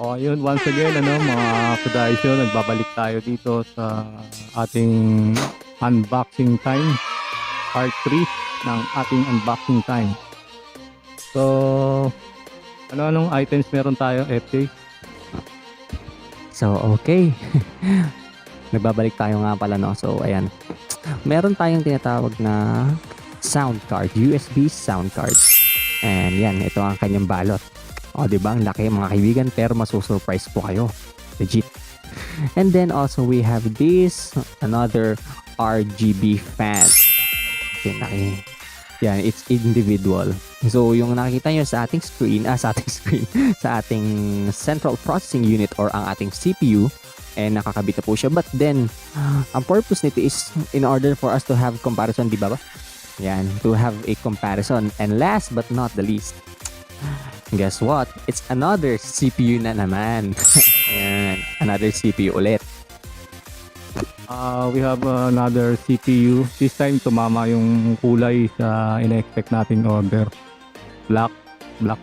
O yun, once again, mga Kudaisyo, nagbabalik tayo dito sa ating unboxing time, part 3 ng ating unboxing time. So, ano-anong items meron tayo, FJ? So, okay. Nagbabalik tayo nga pala, no? So, ayan. Meron tayong tinatawag na sound card, USB sound card. And yan, ito ang kanyang balot. O, diba? Ang laki, mga kaibigan, pero masusurprise po kayo. Legit. And then also, we have this, another RGB fan. Okay, laki. Yan, it's individual. So, yung nakikita nyo sa ating screen, sa ating central processing unit or ang ating CPU, nakakabit na po siya. But then, ang purpose nito is in order for us to have comparison, di ba ba? Yan, to have a comparison. And last but not the least, guess what? It's another CPU na naman. Yan, another CPU ulit. We have another CPU. This time, tumama yung kulay sa ina-expect nating order. Black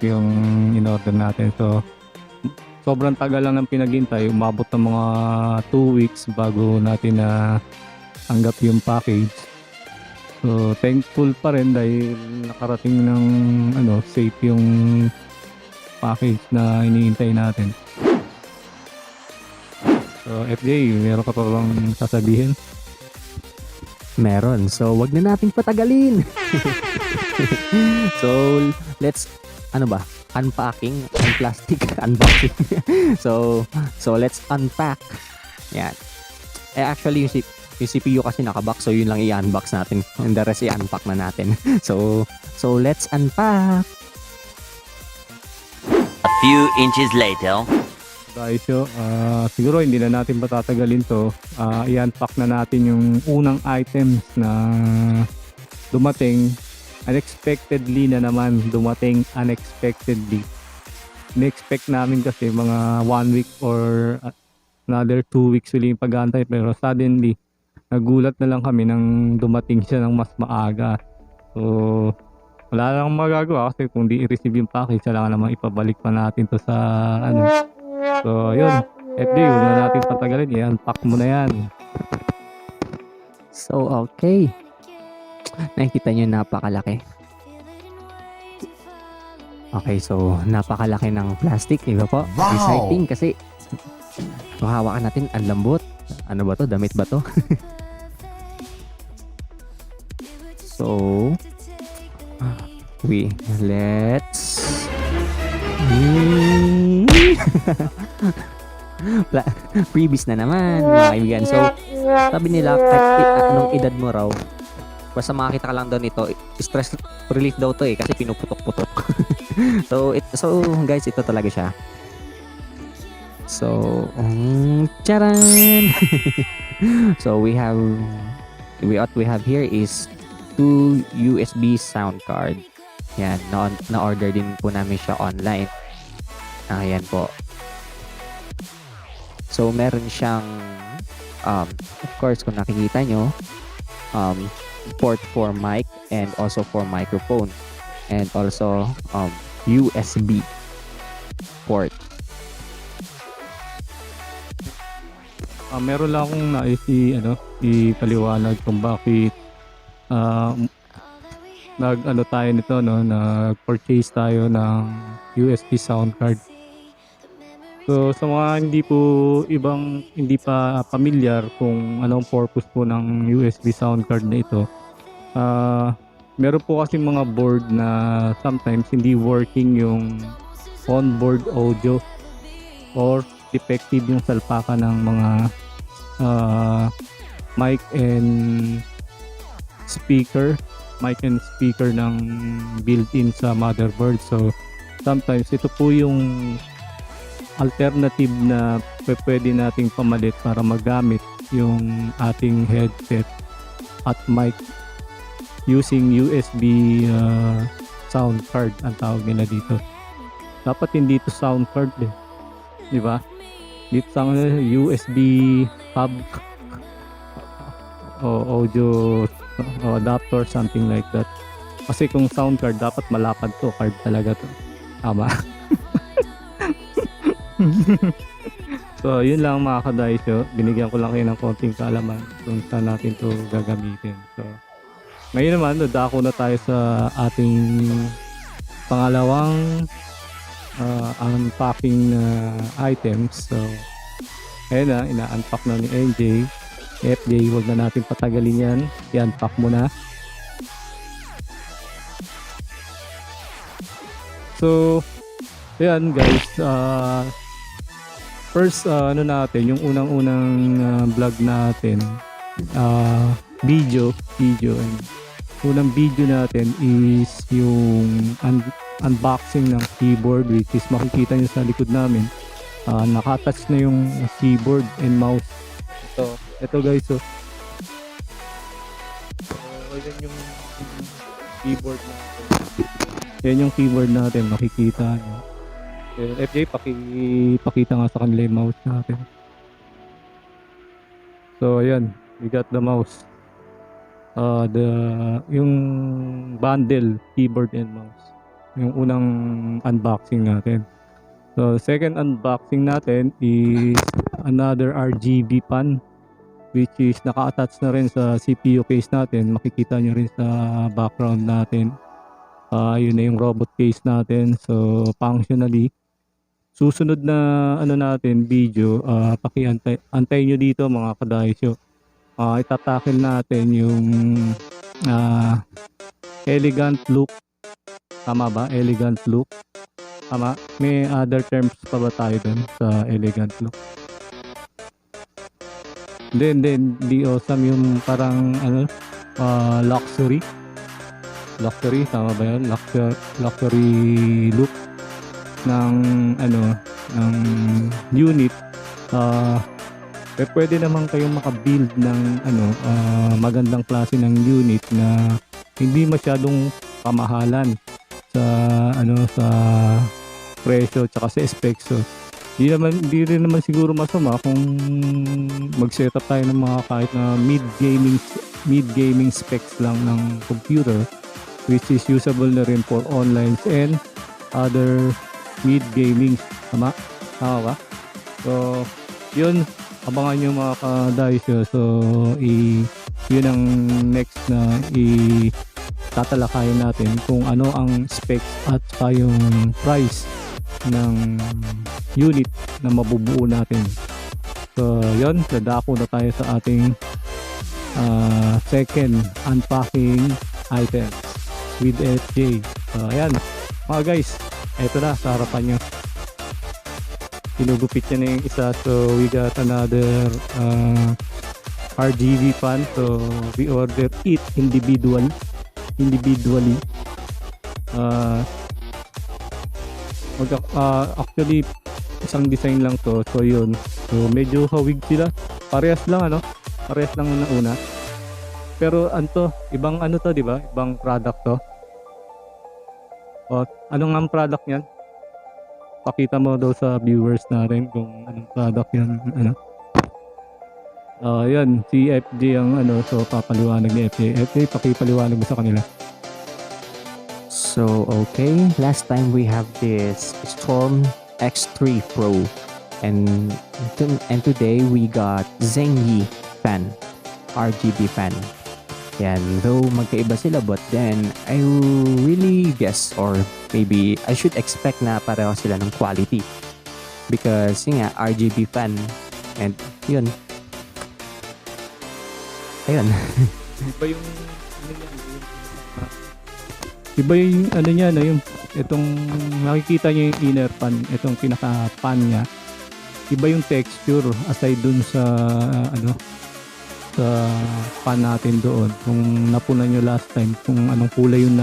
yung in-order natin. So, sobrang tagal lang ng pinaghintay. Umabot ng mga 2 weeks bago natin na tanggap yung package. So, thankful pa rin dahil nakarating ng safe yung package na iniintay natin. So, FJ, meron ka pa bang sasabihin? Meron. So, wag na nating patagalin. So, let's, unpacking, unboxing. so, let's unpack. Yan. Actually, yung CPU kasi nakabox, so yun lang i-unbox natin. And the rest i-unpack na natin. So, let's unpack. A few inches later. Guys, siguro hindi na natin patatagalin to. I-unpack na natin yung unang items na dumating. Unexpectedly na naman. Dumating unexpectedly. In-expect namin kasi mga 1 week or another 2 weeks ulit yung pag-aantay. Pero suddenly, nagulat na lang kami nang dumating siya ng mas maaga. So, wala lang magagawa kasi kung di i-receive yung package, kailangan naman ipabalik pa natin to sa So, yun. FD, huwag na natin patagalin. I-unpack mo na yan. So, okay. Nakikita nyo napakalaki. Okay, so napakalaki ng plastic. Iba po. Wow! Exciting kasi hawakan natin ang lambot. Ano ba to? Damit ba to? So, let's freebies na naman, mga kaibigan. So, sabi nila, anong edad mo raw, basta makakita ka lang daw nito, stress relief daw to kasi pinuputok-putok. so guys, ito talaga siya. So, charan! So, what we have here is 2 USB sound card. Yan, na-order din po namin siya online. Ayan po. So, meron siyang, of course, kung nakikita nyo, port for mic and also for microphone. And also, USB port. Meron lang akong ipaliwanag kung bakit tayo nito, nag-purchase tayo ng USB sound card. So, sa mga hindi pa familiar kung anong purpose po ng USB sound card na ito, meron po kasi mga board na sometimes hindi working yung onboard audio or defective yung salpakan ng mga mic and speaker ng built-in sa motherboard. So, sometimes ito po yung alternative na pwede nating pamalit para magamit yung ating headset at mic using USB sound card ang tawag nila dito. Dapat hindi ito sound card di ba? Dito sa USB hub o audio adapter, something like that. Kasi kung sound card, dapat malapad to, card talaga to. Tama. So, yun lang mga kadaisyo. Binigyan ko lang kayo ng konting kaalaman kung saan natin to gagamitin. So, ngayon naman, dadako na tayo sa ating pangalawang unpacking na items. So, ayun na, ina-unpack na ni NJ. FJ, huwag na natin patagalin yan. I-unpack mo na. So, ayan guys. First, ano natin, yung unang-unang vlog natin. Video. And unang video natin is yung unboxing ng keyboard, which is makikita nyo sa likod namin. Nakatouch na yung keyboard and mouse. Ito guys, so yan yung keyboard natin. Yan yung keyboard natin, makikita nyo. FJ, pakita nga sa kanila yung mouse natin. So ayan, we got the mouse. Yung bundle, keyboard and mouse. Yung unang unboxing natin. So second unboxing natin is another RGB fan, which is naka-attach na rin sa CPU case natin. Makikita nyo rin sa background natin. Yun na yung robot case natin. So functionally, susunod na ano natin video, antayin nyo dito mga kadaisyo. Itatakil natin yung elegant look. Tama ba? Elegant look. Tama? May other terms pa ba tayo dun sa elegant look? Then di awesome yung parang ano, luxury. Luxury, tama ba yun? Luxury look ng ano, ng unit. Pwede naman kayong makabuild ng ano, magandang klase ng unit na hindi masyadong kamahalan sa ano, sa presyo tsaka sa specs. So, di rin naman siguro masama kung mag-setup tayo ng mga kahit na mid gaming specs lang ng computer, which is usable na rin for online and other mid gaming. Tama ba? So yun, abangan nyo mga kadaisyo. So yun ang next na tatalakayin natin, kung ano ang specs at yung price ng unit na mabubuo natin. So yun, dadako na tayo sa ating second unpacking items with FJ. So ayan mga guys, eto na sa harapan nyo. Pinugupit niya na yung isa. So we got another RGB fan. So we ordered it individually. Actually isang design lang to. So yun, so medyo hawig sila. Parehas lang ano, parehas lang na una. Pero ibang ano to, di ba? Ibang product to. O, anong ang product niyan? Pakita mo daw sa viewers natin kung anong product yan, ano. Yan, si FJ ang ano, so papaliwanag ni FJ. FJ, pakipaliwanag mo sa kanila. So, okay. Last time we have this Storm X3 Pro. And today we got Zengi fan. RGB fan. Yan, though magkaiba sila, but then I really guess, or maybe I should expect na pareho sila ng quality. Because yun nga, RGB fan. And yun. Ayun. Iba yung ano niya, no, yung itong nakikita niyo yung inner pan, itong pinaka pan niya. Iba yung texture aside dun sa ano, sa pan natin doon. Kung napunan nyo last time kung anong kulay yung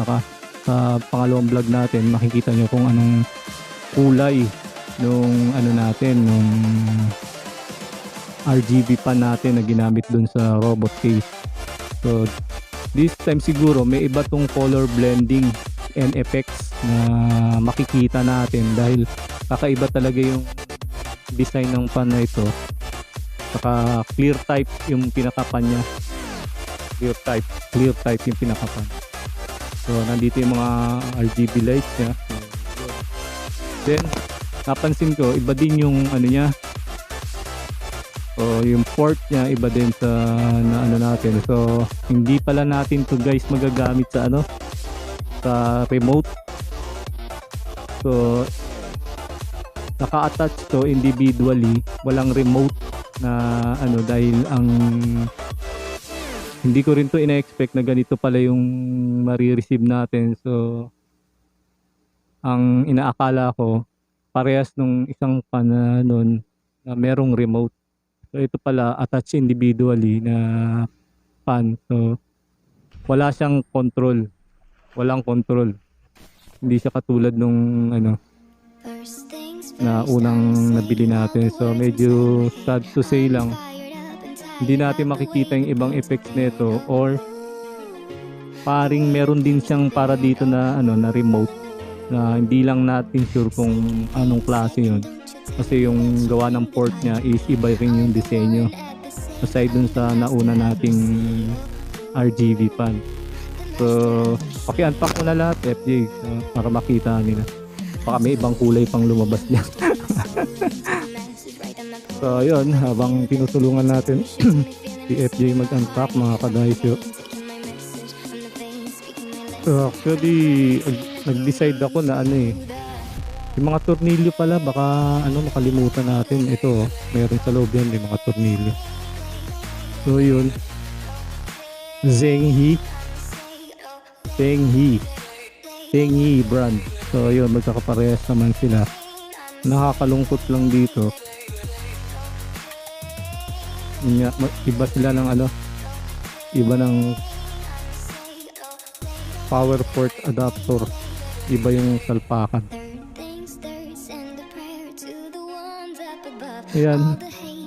sa pangalawang vlog natin, makikita nyo kung anong kulay nung ano natin, nung RGB pan natin na ginamit doon sa robot case. So this time siguro may iba tong color blending and effects na makikita natin dahil kakaiba talaga yung design ng pan na ito. Saka clear type yung pinakapan niya. Clear type yung pinakapan. So nandito yung mga RGB lights niya. Then napansin ko iba din yung ano niya, o yung port niya iba din sa na ano natin. So hindi pala natin to guys magagamit sa ano, sa remote. So naka-attach to individually, walang remote na ano, dahil ang hindi ko rin to ina-expect na ganito pala yung marireceive natin. So ang inaakala ko parehas nung isang pan na nun na merong remote. So ito pala attach individually na pan. So wala siyang control. Walang control. Hindi siya katulad nung ano na unang nabili natin. So medyo sad to say lang, hindi natin makikita yung ibang effects nito, or paring meron din siyang para dito na ano na remote na hindi lang natin sure kung anong klase yun, kasi yung gawa ng port niya is iba rin yung disenyo aside dun sa nauna nating RGB pan. So paki-unpack ko na lahat FJ, para makita nila. Baka may ibang kulay pang lumabas niya. So yun, habang tinutulungan natin si FJ mag-unpack mga kadaisyo. So actually nag-decide ako na ano yung mga tornilyo pala baka ano makalimutan natin. Ito meron sa loob yan, yung mga tornilyo. So yun, Zhenghe brand. So yun, magkakaparehas naman sila. Nakakalungkot lang dito, iba sila ng ano, iba ng power port adapter, iba yung salpakan. Ayan.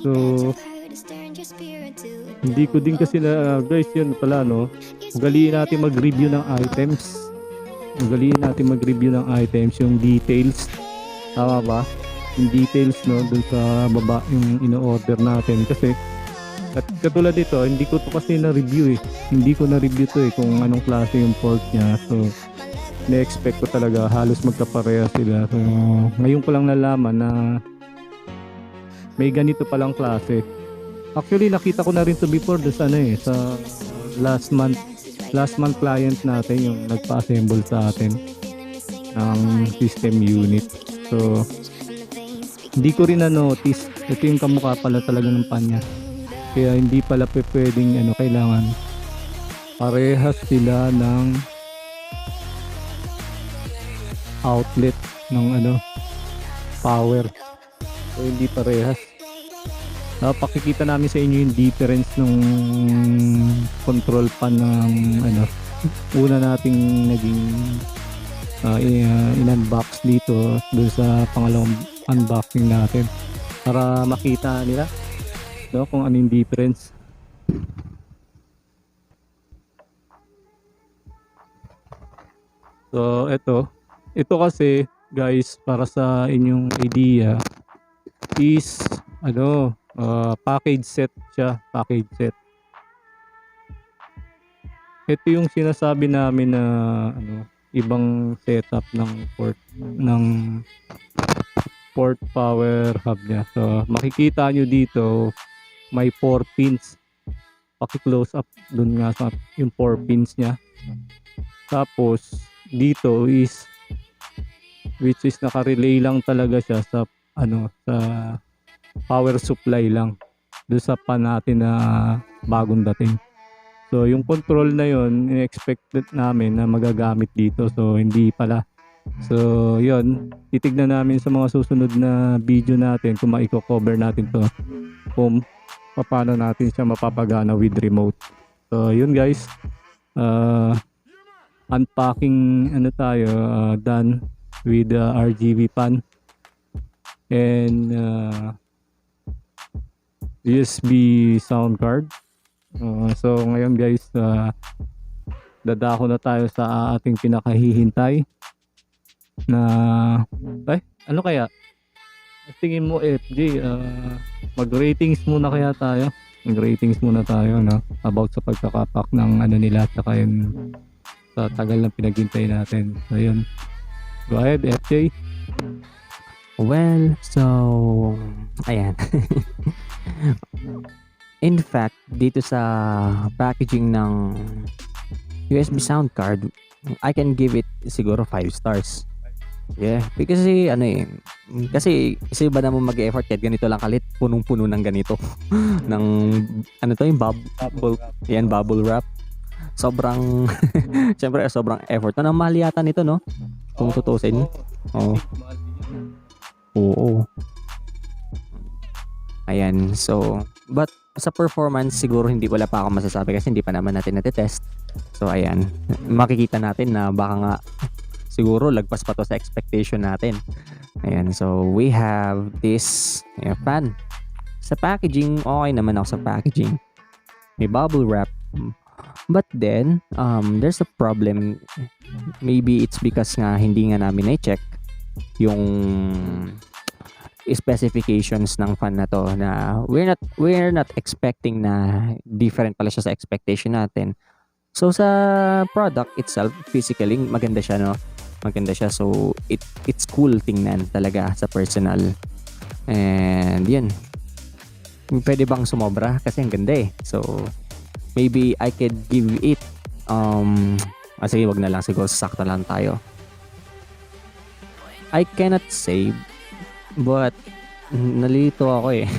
So hindi ko din kasi na guys, yun pala no, ugaliin natin mag-review ng items. Yung details. Tama ba? Yung details no, dun sa baba yung ino-order natin. Kasi at katulad dito, hindi ko to kasi na-review Hindi ko na-review to kung anong klase yung port niya. So na-expect ko talaga halos magkapareha sila. So ngayon ko lang nalaman na may ganito palang klase. Actually nakita ko na rin to before sa sa last month client natin yung nagpa-assemble sa atin ng system unit. So hindi ko rin na-notice ito yung kamukha pala talaga ng pan niya. Kaya hindi pala pwedeng kailangan parehas sila ng outlet ng power. So hindi parehas. Pakikita namin sa inyo yung difference nung control pan ng una nating naging in-unbox dito doon sa pangalawang unboxing natin, para makita nila kung ano yung difference. So ito kasi guys, para sa inyong idea is package set siya, Ito yung sinasabi namin na ibang setup ng port power hub niya. So makikita nyo dito may 4 pins. Paki-close up dun nga sa yung 4 pins niya. Tapos dito is which is naka-relay lang talaga siya sa sa power supply lang doon sa pan natin na bagong dating. So yung control na yon, in-expected namin na magagamit dito, so hindi pala. So yun, titignan namin sa mga susunod na video natin kung maiko-cover natin to, kung paano natin siya mapapagana with remote. So yun guys, unpacking tayo, done with the RGB pan and USB sound card. So ngayon guys, dadako na tayo sa ating pinakahihintay na ano kaya tingin mo FJ, mag-ratings muna kaya tayo, about sa pagkakapak ng nila at saka yung sa tagal ng pinaghintay natin. So yun, go ahead FJ. Well, so ayan. In fact, dito sa packaging ng USB sound card, I can give it siguro 5 stars. Yeah, because kasi iba naman mag-effort kahit ganito lang kalit, punong-puno ng ganito. ng ano to yung bubble wrap. Sobrang syempre sobrang effort. Ang mahal yata nito, no? Kung tutusin. Oo. Oo. Ayan, so but sa performance siguro wala pa akong masasabi kasi hindi pa naman natin natetest. So ayan, makikita natin na baka nga siguro lagpas pa to sa expectation natin. Ayan, so we have this fan. Sa packaging, okay naman ako sa packaging. May bubble wrap. But then, there's a problem. Maybe it's because nga hindi nga namin na-check yung specifications ng fan na to, na we're not expecting na different pala siya sa expectation natin. So sa product itself, physically maganda siya, no? Maganda siya, so it's cool tingnan talaga sa personal. And yun, pwede bang sumobra kasi ang ganda eh. So maybe I could give it sige, wag na lang, siguro sakto lang tayo. I cannot say, but nalito ako eh.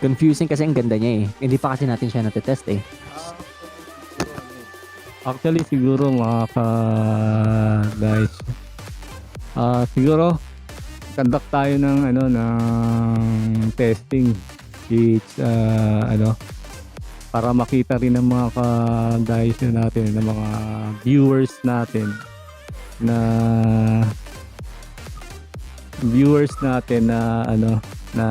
Confusing kasi ang ganda niya eh. Hindi pa kasi natin siya natetest eh. Actually, siguro guys, siguro conduct tayo ng testing. It's para makita rin ng mga ka-guys natin, ng mga viewers natin na na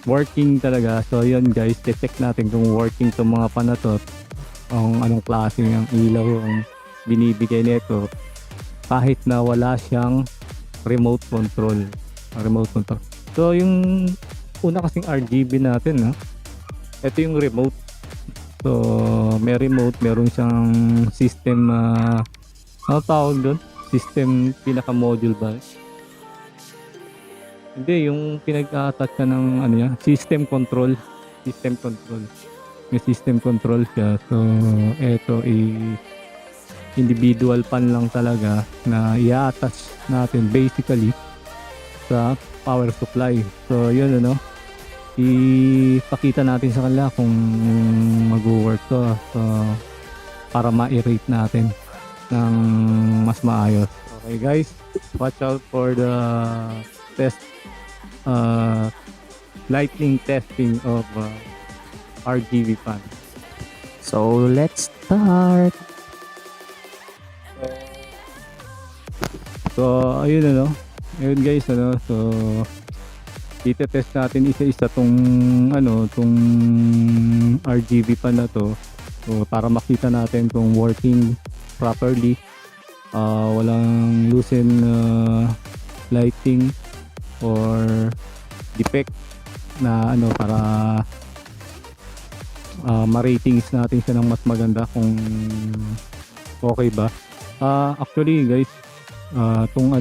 working talaga. So yun guys, check natin kung working tong mga pan na to, kung anong klase ng ilaw ang binibigay nito kahit na wala siyang remote control. So yung una kasing RGB natin, ito yung remote. So may remote, meron siyang system, ano tawag doon? System pinaka-module ba? Hindi, yung pinag-attach ka ng system control. May system control siya. So ito individual pan lang talaga na i-attach natin basically sa power supply. So yun, ipakita natin sa kanila kung mag-work to, so para ma-rate natin ng mas maayos. Okay guys, watch out for the test, lightning testing of RGB fan. So let's start. So ayun, ayun guys, so itetest natin isa-isa tong RGB pa na to, so para makita natin kung working properly, walang loosen lighting or defect na para ma-ratings natin siya ng mas maganda kung okay ba. Actually guys, tong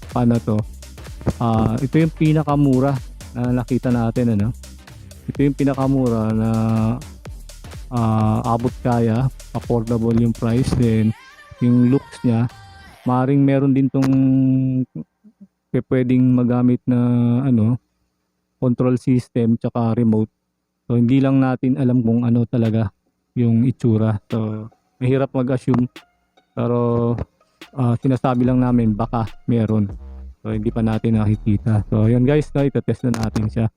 pan na to, ito yung pinakamura na nakita natin, ito yung pinakamura na abot kaya, affordable yung price, then yung looks niya, maring meron din tong pwedeng magamit na control system tsaka remote. So hindi lang natin alam kung ano talaga yung itsura, so mahirap mag-assume, pero sinasabi lang namin baka meron. So hindi pa natin nakikita. So yun guys, itetest na natin siya.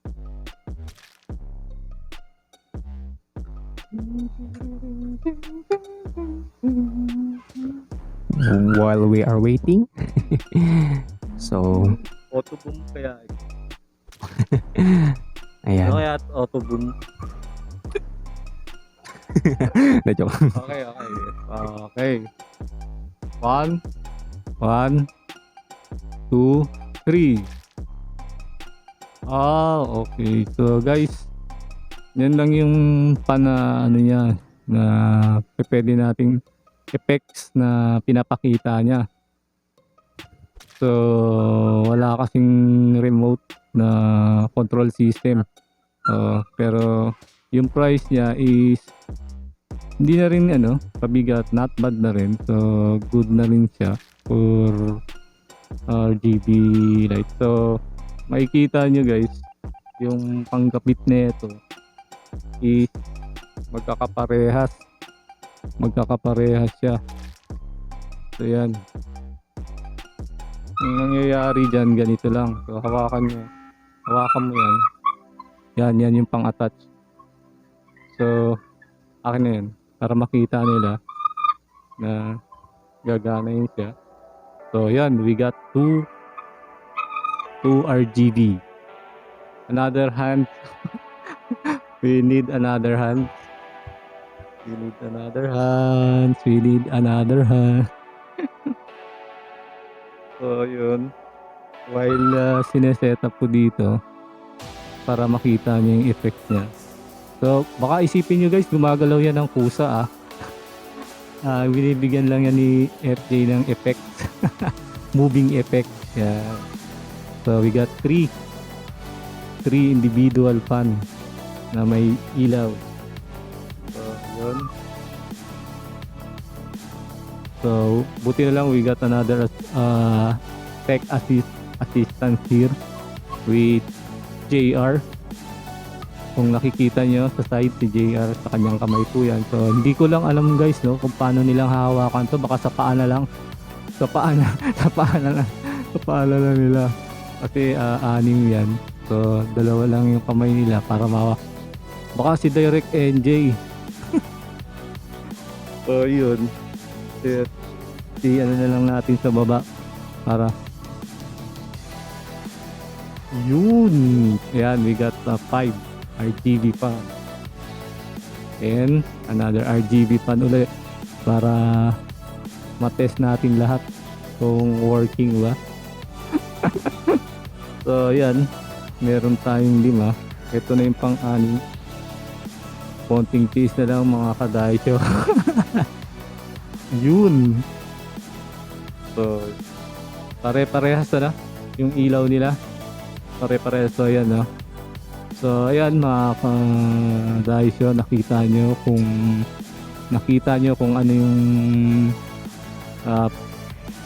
While we are waiting, so Auto boom kaya. ayan. Kaya auto boom. Na joke. Okay. Okay. 1, 2, 3. Okay. So guys, yan lang yung niya na pwede nating effects na pinapakita niya. So, wala kasing remote na control system. Pero yung price niya is hindi na rin pabigat, not bad na rin. So, good na rin siya for RGB light. So, makikita nyo guys, yung panggapit na ito is magkakaparehas siya. So, yan. Ang nangyayari dyan, ganito lang. So, hawakan mo yan. Yan yung pang-attach. So, akin na yan. Para makita nila na gagana yun siya. So, yan. We got two RGB. Another hand. We need another hand. So, yun. While sineset up ko dito para makita niyo yung effect niya. So, baka isipin nyo guys, gumagalaw yan ng kusa binibigyan lang yan ni FJ ng effect. Moving effect. Yeah. So, we got three individual fan na may ilaw. So, yun. So, buti na lang we got another tech assistant here with JR. Kung nakikita nyo sa side si JR, sa kanyang kamay po yan. So, hindi ko lang alam guys kung paano nilang hahawakan to. Baka sa paa na lang. Sa paa na nila. Kasi anim yan. So, dalawa lang yung kamay nila para baka si Direct NJ. So, yun. Ano na lang natin sa baba para yun. Ayan, we got 5 RGB fan and another RGB fan ulit para matest natin lahat kung working ba. So, ayan, meron tayong 5. Ito na yung pang-6. Konting cheese na lang mga kadaisyo. Yun. So, pare-parehas na yung ilaw nila. Pare-parehas. So, ayan So, ayan mga kadaisyo, nakita nyo kung ano yung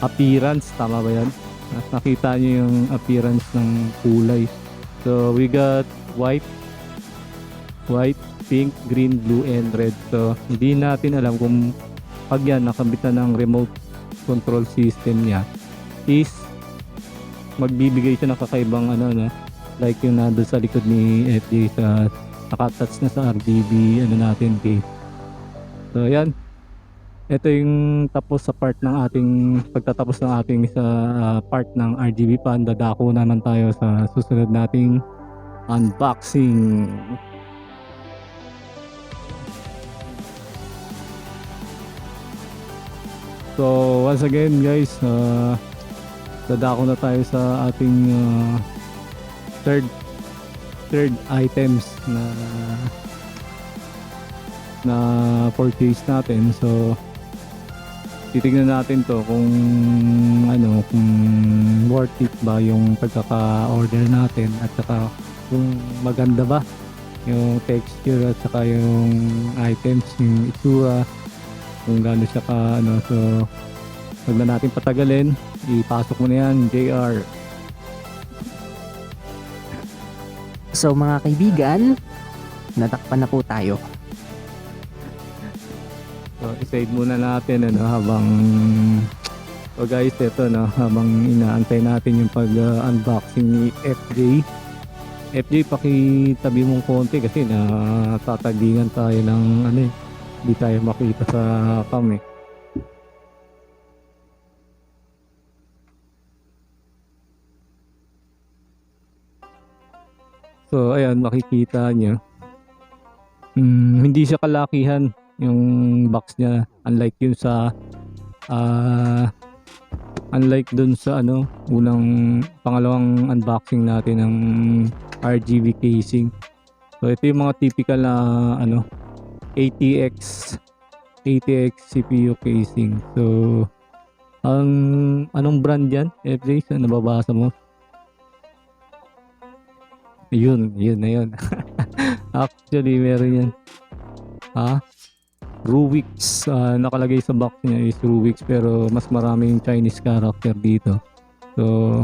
appearance. Tama ba yan? Nakita nyo yung appearance ng kulay. So, we got white, pink, green, blue, and red. So, hindi natin alam kung pag yan nakabitan ng remote control system niya is magbibigay siya ng kakaibang like yung nandun sa likod ni FJ sa nakatouch na sa RGB natin case. So yan, ito yung tapos sa part ng pagtatapos ng ating sa part ng RGB fan. Dadako naman tayo sa susunod nating unboxing. So once again guys, dadako na tayo sa ating third items na purchase natin. So titignan natin to kung kung worth it ba yung pagkaka-order natin, at saka kung maganda ba yung texture at saka yung items, yung itsura, kung gaano siya so wag na natin patagalin, ipasok mo na yan JR. So mga kaibigan, natakpan na po tayo. So i-save muna natin habang so guys, ito habang inaantay natin yung pag-unboxing ni FJ, pakitabi mong konti kasi natatagingan tayo ng hindi tayo makita sa cam So ayan, makikita nyo hindi siya kalakihan yung box niya, unlike yun sa unlike dun sa pangalawang unboxing natin ng RGB casing. So ito yung mga typical na ATX CPU casing. So Ang anong brand yan? FJ, sa nababasa mo? Yun na yun. Actually, meron yan. Ruwix. Nakalagay sa box niya is Ruwix, pero mas maraming Chinese character dito. So,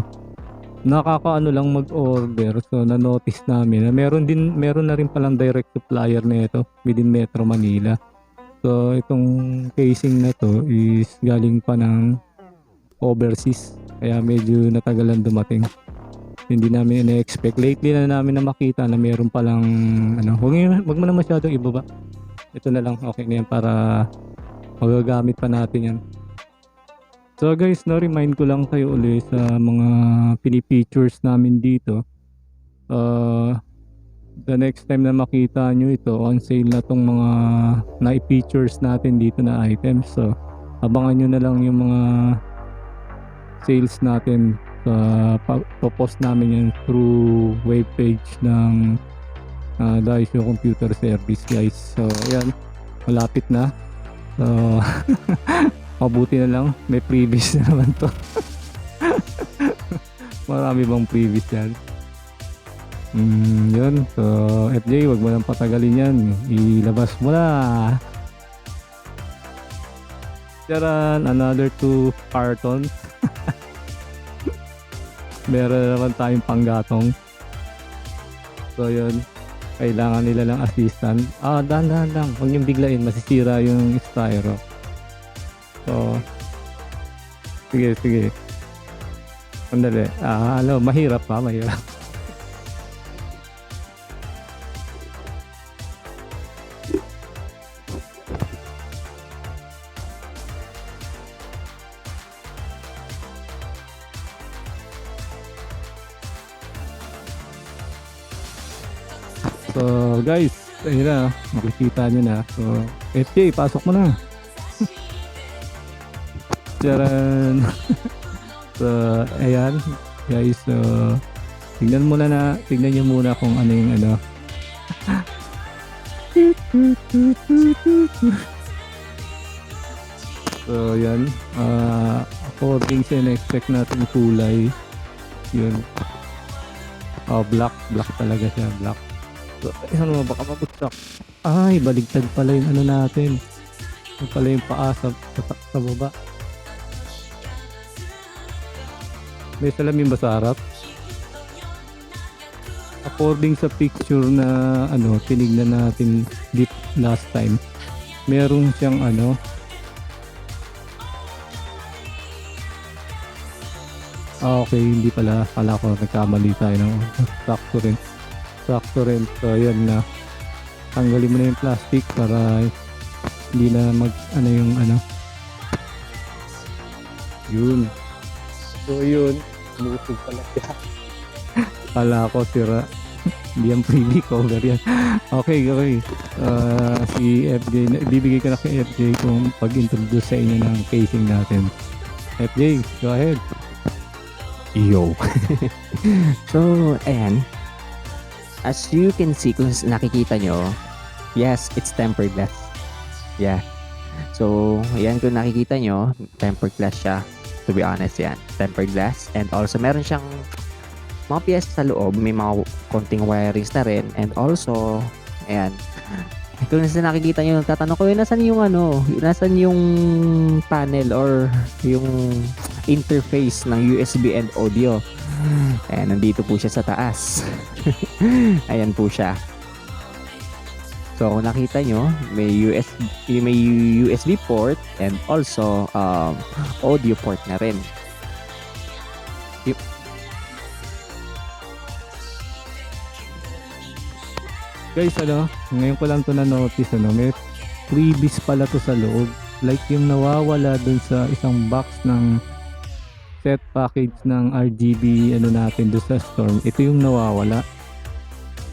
nakakaano lang mag-order. So, na-notice namin na meron na rin palang direct supplier nito within Metro Manila. So, itong casing na to is galing pa ng overseas. Kaya medyo natagalan dumating. Hindi namin ina-expect. Lately na namin na makita na meron palang wag mo na masyadong ibaba. Ito na lang, okay na yan para magagamit pa natin yan. So guys, na-remind ko lang kayo ulit sa mga pinipictures namin dito. The next time na makita nyo ito, on sale na tong mga na-features natin dito na items. So abangan nyo na lang yung mga sales natin. Post namin yan through webpage ng Daisho Computer Service, guys. So ayan, malapit na. So mabuti na lang may previous na naman to. Marami bang previous yan? Yun. So FJ, wag mo nang patagalin yan, ilabas mo na. Charan, another 2 cartons. Meron naman tayong panggatong. So yun, kailangan nila lang assistant. Dahan-dahan lang, huwag niyong biglain, masisira yung styro. So sige. Sandali. Mahirap. So guys, ayun na, makikita nyo na. So FJ, pasok mo na. Charan. So ayan guys, so tignan nyo muna kung ano yung So yan, according sa in-expect natin kulay, yun, black talaga siya, black. So, baka mabuksak. Ay, baligtad pala yung natin. Yung pala yung paa sa baba. May salamin ba sa harap? According sa picture na tinignan natin last time, meron siyang okay, hindi pala. Kala ko nagkamali tayo ng sakto rin. So yan na, tanggalin mo na yung plastic para hindi na yun. So yun, musog pala siya. Kala ko sira. Hindi yung freebie cover yan. Okay. Si FJ, bibigay ko na kay FJ kung pag-introduce sa inyo ng casing natin. FJ, go ahead. Yo. So ayan, as you can see, kung nakikita nyo, yes, it's tempered glass. Yeah. So, ayan, kung nakikita nyo, tempered glass siya. To be honest, yan. Tempered glass. And also, meron siyang mga piyesa sa loob. May mga konting wirings na rin. And also, ayan. Kung nakikita nyo, nagtatanong ko, nasan yung panel or yung interface ng USB and audio. Ayan, nandito po siya sa taas. Ayan po siya. So, kung nakita nyo, may USB port and also audio port na rin. Guys, ngayon ko lang to na-notice, may freebies pala to sa loob. Like yung nawawala dun sa isang box ng set package ng RGB natin doon sa Storm. Ito yung nawawala.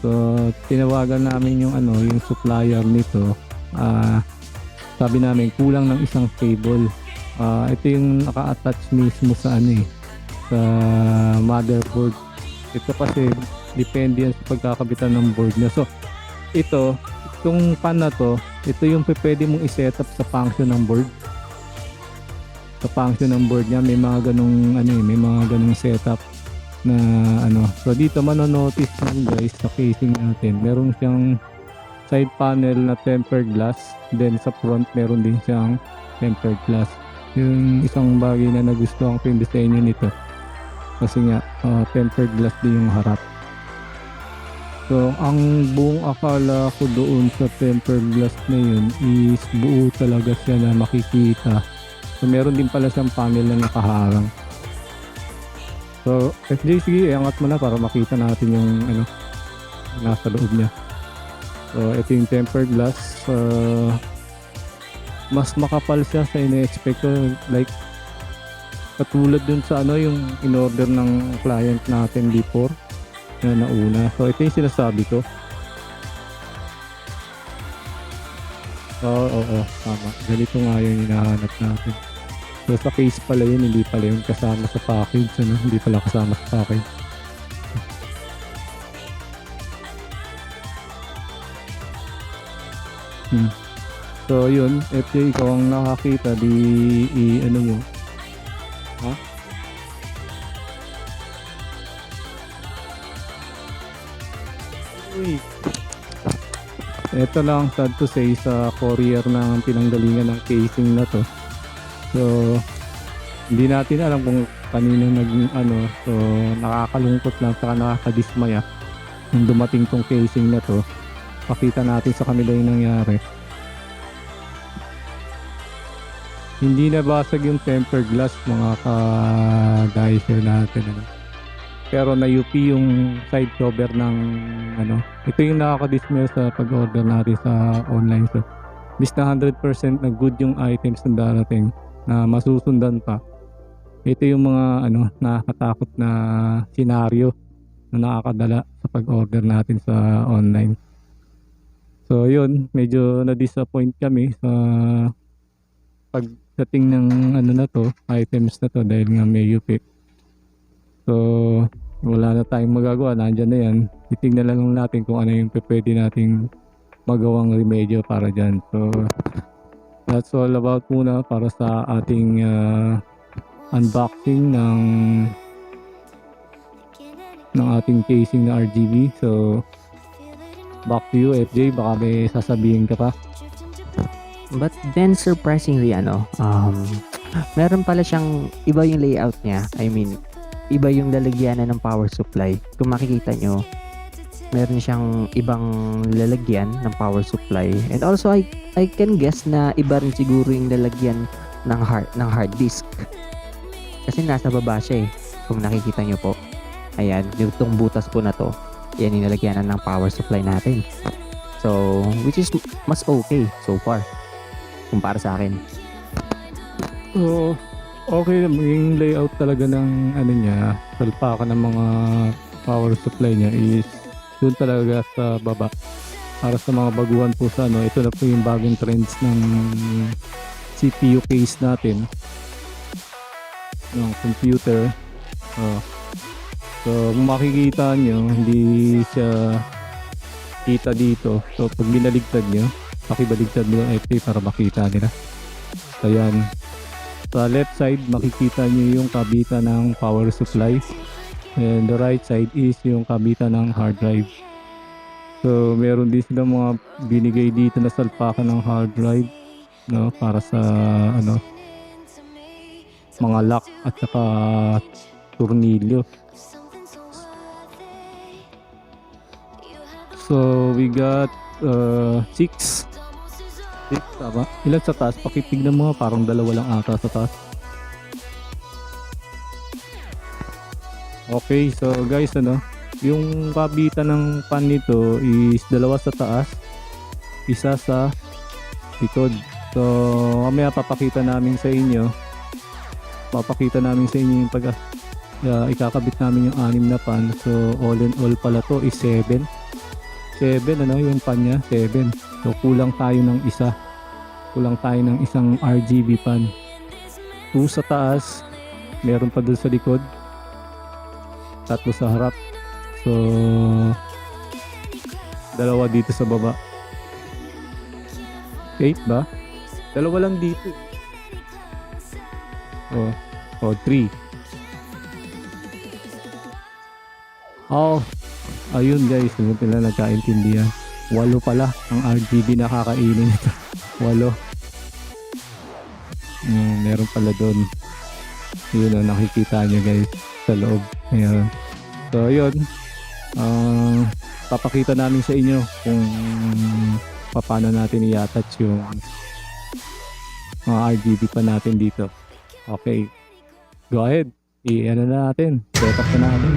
So tinawagan namin yung yung supplier nito. Sabi namin kulang ng isang cable. Ito yung naka-attach mismo sa sa motherboard. Ito kasi depende yan sa pagkakabitan ng board niya. So itong pan na to, ito yung pwede mong i-set up sa function ng board. So sa function ng board niya, may mga ganung ano may mga ganung setup na ano. So dito mano-notice mo guys sa casing natin, meron siyang side panel na tempered glass, then sa front meron din siyang tempered glass. Yung isang bagay na nagustuhan ko yung disenyo nito kasi nga tempered glass din yung harap. So ang buong akala ko doon sa tempered glass na yun is buo talaga siya na makikita. So meron din pala siyang panel na nakaharang. So FJ, sige, iangat mo na para makita natin yung ano nasa loob niya. So ito yung tempered glass. Mas makapal siya sa ina-expect ko, like katulad dun sa ano yung in-order ng client natin before na nauna. So ito yung sinasabi ko. Oo, tama. Ganito nga yung hinahanap natin. So sa case pala yun, hindi pala yung kasama sa package, ano? Hindi pala kasama sa package. So yun, FJ, ikaw ang nakakita, ano mo? Ha? Uy. Ito lang, sad to say, sa courier ng pinanggalingan ng casing na to. So, hindi natin alam kung kanino naging ano. So, nakakalungkot lang saka nakakadismaya nung dumating tong casing na to. Pakita natin sa kanila yung nangyari. Hindi nabasag yung tempered glass, mga ka-dicer natin. Ano. Pero na-UP yung side cover ng ano. Ito yung nakakadismaya sa pag-order natin sa online. So, bis na 100% na good yung items na darating na masusundan pa. Ito yung mga ano nakakatakot na senaryo na nakakadala sa pag-order natin sa online. So yun, medyo na-disappoint kami sa pagdating ng ano na to, items na to dahil nga may UP. So wala na tayong magagawa, nandyan na yan. Titignan lang natin kung ano yung pwede nating magawang remedyo para dyan. So that's all about muna para sa ating unboxing ng ating casing na RGB. So back to you FJ, baka may sasabihin ka pa. But then surprisingly meron pala siyang iba yung layout niya. I mean, iba yung lalagyanan ng power supply. Kung makikita nyo, meron siyang ibang lalagyan ng power supply. And also I can guess na iba rin siguro yung lalagyan ng hard disk. Kasi nasa baba siya eh. Kung nakikita nyo po. Ayan, yung itong butas po na to. Yan yung lalagyanan ng power supply natin. So, which is mas okay so far. Kumpara sa akin. So, okay naman yung layout talaga ng ano niya, salpakan ng mga power supply niya is doon talaga sa baba. Para sa mga baguhan po sa ano, ito na po yung bagong trends ng CPU case natin ng computer. So kung makikita nyo, hindi siya kita dito. So pag binaligtad nyo, pakibaligtad mo yung FT para makita nila. So yan, sa left side makikita nyo yung kabitan ng power supply, and the right side is yung kabitan ng hard drive. So meron din silang mga binigay dito na salpakan ng hard drive, no, para sa ano, mga lock at saka tornilyo. So we got 6 tama? Ilan sa taas? Pakitignan mo, parang dalawa lang ata sa taas. Okay, so guys, ano, yung kabitan ng pan nito is dalawa sa taas, isa sa likod. So mamaya papakita namin sa inyo yung pag ikakabit namin yung 6 na pan. So all in all pala to is 7 ano yung pan nya, 7. So kulang tayo ng isang RGB pan. 2 sa taas, meron pa dun sa likod, 3 sa harap. So 2 dito sa baba. 8 ba? 2 lang dito. O 3. Oh, ayun guys, hindi nila nagkaintindihan. 8 pala ang RGB na kakainin ito. 8. Meron pala doon. Yun ang nakikita nyo guys sa loob. Ayan. So yun, papakita namin sa inyo kung paano natin i-attach yung mga RGB pa natin dito. Okay, go ahead, i-ano na natin, set up na natin.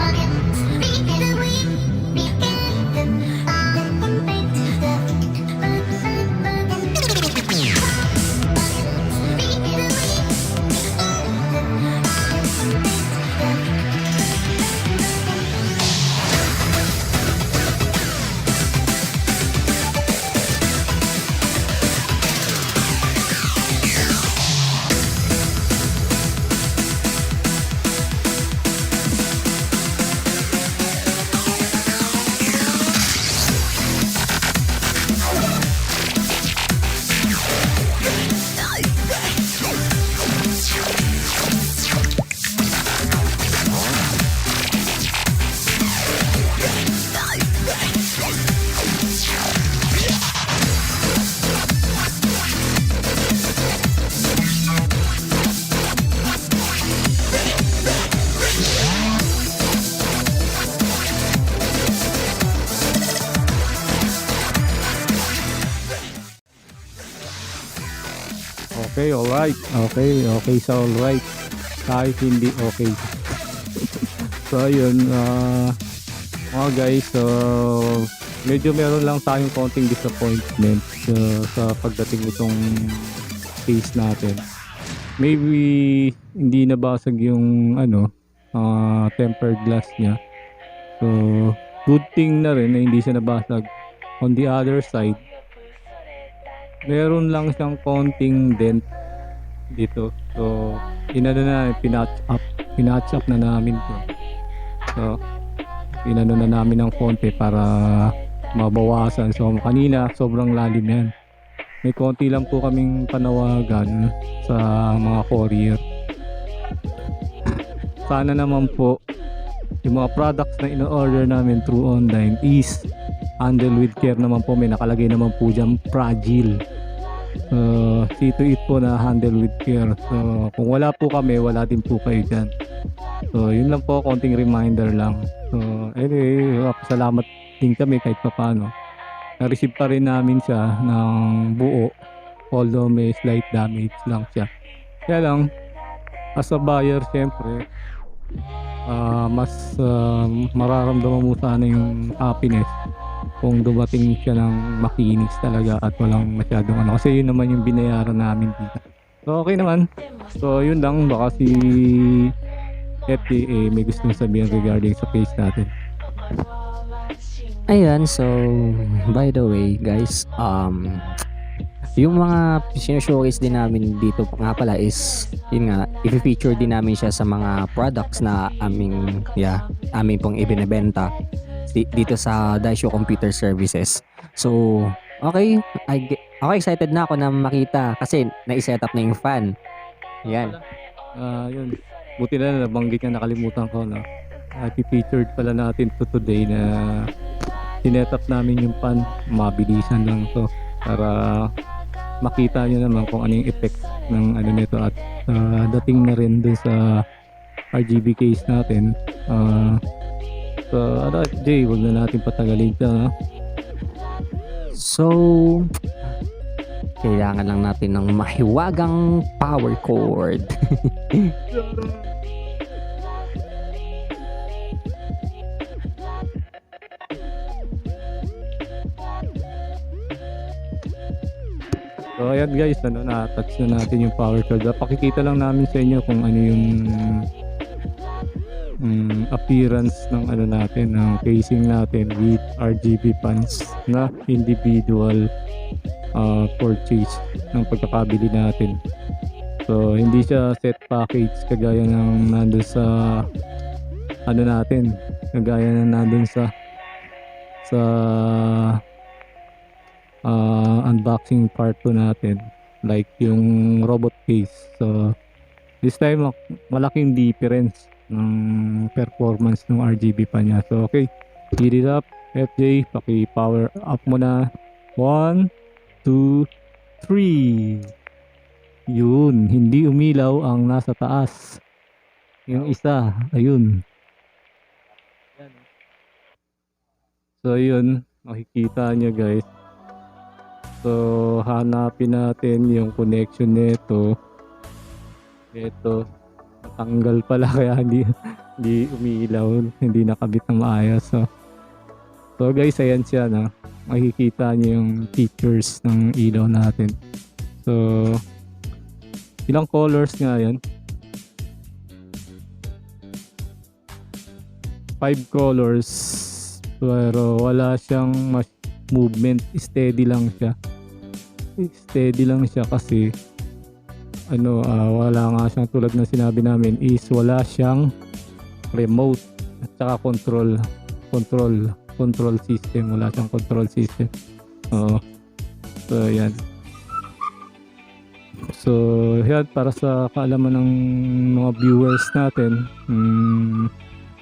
Okay, alright. Okay sa alright. Kahit hindi okay. So, ayun. Mga guys, medyo meron lang tayong konting disappointment sa pagdating nitong case natin. Maybe hindi nabasag yung tempered glass niya. So, good thing na rin na hindi siya nabasag. On the other side, meron lang siyang konting dent dito. So, pinatch up na namin to. So, inano na namin ng konti para mabawasan. So, kanina, sobrang lalim yan. May konti lang po kaming panawagan sa mga courier. Sana naman po, yung mga products na in-order namin through online is handle with care naman po. May nakalagay naman po dyan, fragile. See to it po na handle with care. So, kung wala po kami, wala din po kayo dyan. So, yun lang po, konting reminder lang. So, anyway, salamat din kami kahit pa paano. Na-receive pa rin namin siya ng buo, although may slight damage lang siya. Kaya lang, as a buyer, syempre, mas mararamdaman mo sana yung happiness kung dumating siya ng makinis talaga at walang masyadong kasi yun naman yung binayaran namin dito. So okay naman. So yun lang, baka si FDA may gusto sabihin regarding sa case natin. Ayan, so by the way guys, yung mga sinashowcase din namin dito nga pala is yun nga, i-feature din namin siya sa mga products na aming pong ibinebenta dito sa Daisho Computer Services. So, okay, excited na ako na makita kasi na-set up na yung fan. Yan. Yun. Buti na nabanggit nga, nakalimutan ko na. I-featured pala natin to today na sinet up namin yung fan. Mabilisan lang to para makita nyo naman kung ano yung effect ng nito at dating na rin dun sa RGB case natin. So, Jay, wag na natin patagalin ka. So, kailangan lang natin ng mahiwagang power cord. So ayan guys, na-touch na natin yung power cord. Pakikita lang namin sa inyo kung ano yung appearance ng natin, ng casing natin with RGB fans na individual purchase ng pagkakabili natin. So hindi siya set package kagaya ng nandun sa natin, kagaya ng nandun sa unboxing part 2 natin, like yung robot case. So This time, malaking difference ng performance ng RGB pa niya. So, okay. Heat it up. FJ, paki-power up mo na. 1, 2, 3. Yun. Hindi umilaw ang nasa taas. Yung isa. Ayun. So, yun. Makikita nyo guys. So, hanapin natin yung connection nito. Ito. Natanggal pala kaya hindi umiilaw. Hindi nakabit na maayos. So guys, ayan siya na. Makikita niyo yung features ng ilaw natin. So, ilang colors nga yan? 5 colors. Pero wala siyang movement. Steady lang siya. Steady lang siya kasi wala nga siyang tulad na sinabi namin is wala siyang remote at saka control system. Wala siyang control system. So yan. So yan, para sa kaalaman ng mga viewers natin,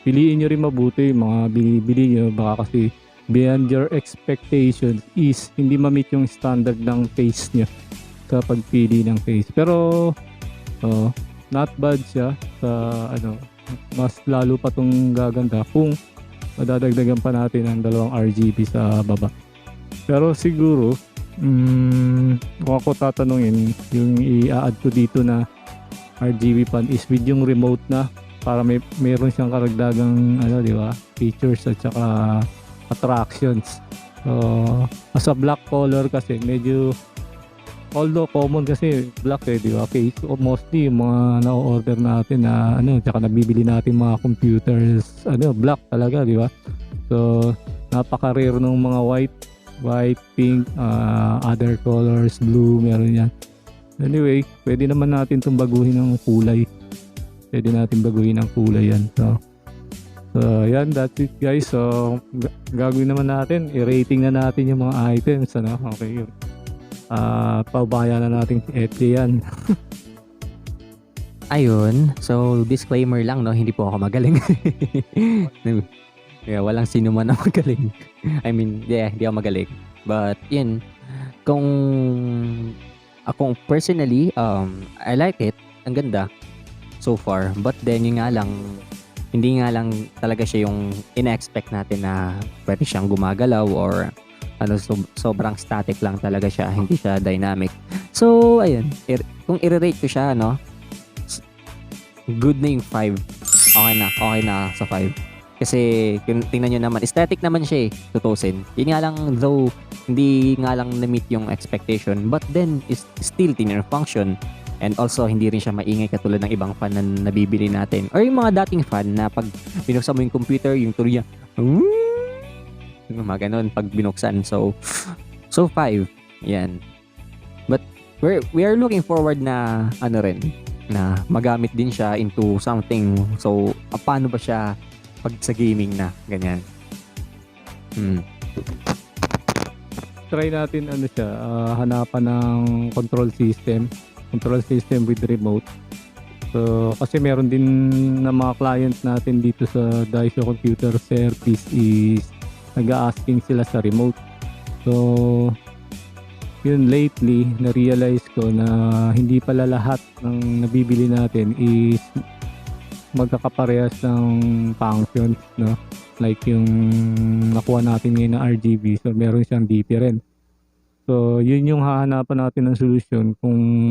piliin nyo rin mabuti yung mga binibili nyo. Baka kasi beyond your expectations is hindi ma-meet yung standard ng taste nyo sa pagpili ng case. Pero not bad siya sa mas lalo pa tong gaganda kung madadagdagan pa natin ang 2 RGB sa baba. Pero siguro kung ako tatanungin, yung i-add ko dito na RGB pan is with yung remote na para meron siyang karagdagang di ba, features at saka attractions. So as a black color kasi medyo, although common kasi black di ba? Okay, so mostly yung mga na-order natin na tsaka nabibili natin mga computers, black talaga, di ba? So napaka-rare ng mga white, pink, other colors, blue, meron yan. Anyway, pwede naman natin itong baguhin ng kulay. Pwede natin baguhin ng kulay yan. So yan, that's it guys. So gagawin naman natin, i-rating na natin yung mga items, okay yun. Paubaya na natin FJ yan. Ayun, so disclaimer lang, no, hindi po ako magaling. Yeah, walang sino man na magaling. I mean, yeah, hindi ako magaling. But yun, kung akong personally, I like it. Ang ganda so far. But then yun nga lang, hindi nga lang talaga siya yung ina-expect natin na pwede siyang gumagalaw or sobrang static lang talaga siya, hindi siya dynamic. So ayun, kung i-rate ko siya, good na yung 5. Okay na sa 5. Kasi kung tingnan nyo naman, aesthetic naman siya tutusin. Yun nga lang, though hindi nga lang na-meet yung expectation, but then is still thinner function. And also hindi rin siya maingay katulad ng ibang fan na nabibili natin, or yung mga dating fan na pag binuksan mo yung computer, yung tuloy niya mga ganun pag binuksan. So 5. Yan. But we are looking forward na na magamit din siya into something. So paano ba siya pag sa gaming na ganyan? Try natin hanapan ng control system with remote. So kasi meron din na mga client natin dito sa Daisho Computer Service is nag-asking sila sa remote. So yun, lately na-realize ko na hindi pala lahat ng nabibili natin is magkakaparehas ng functions, like yung nakuha natin ngayon na RGB. So meron siyang different. So yun yung hahanapan natin ng solution kung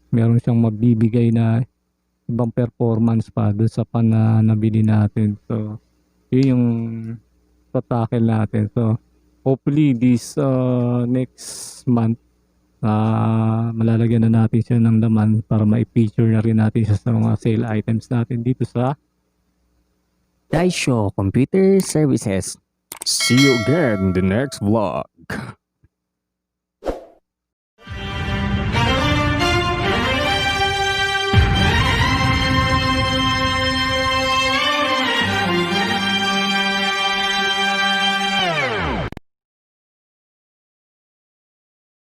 meron siyang mabibigay na ibang performance pa doon sa pan na nabili natin. So yun yung tatakil natin. So hopefully this next month malalagyan na natin siya ng laman para ma-feature na rin natin siya sa mga sale items natin dito sa Daisho Computer Services. See you again in the next vlog.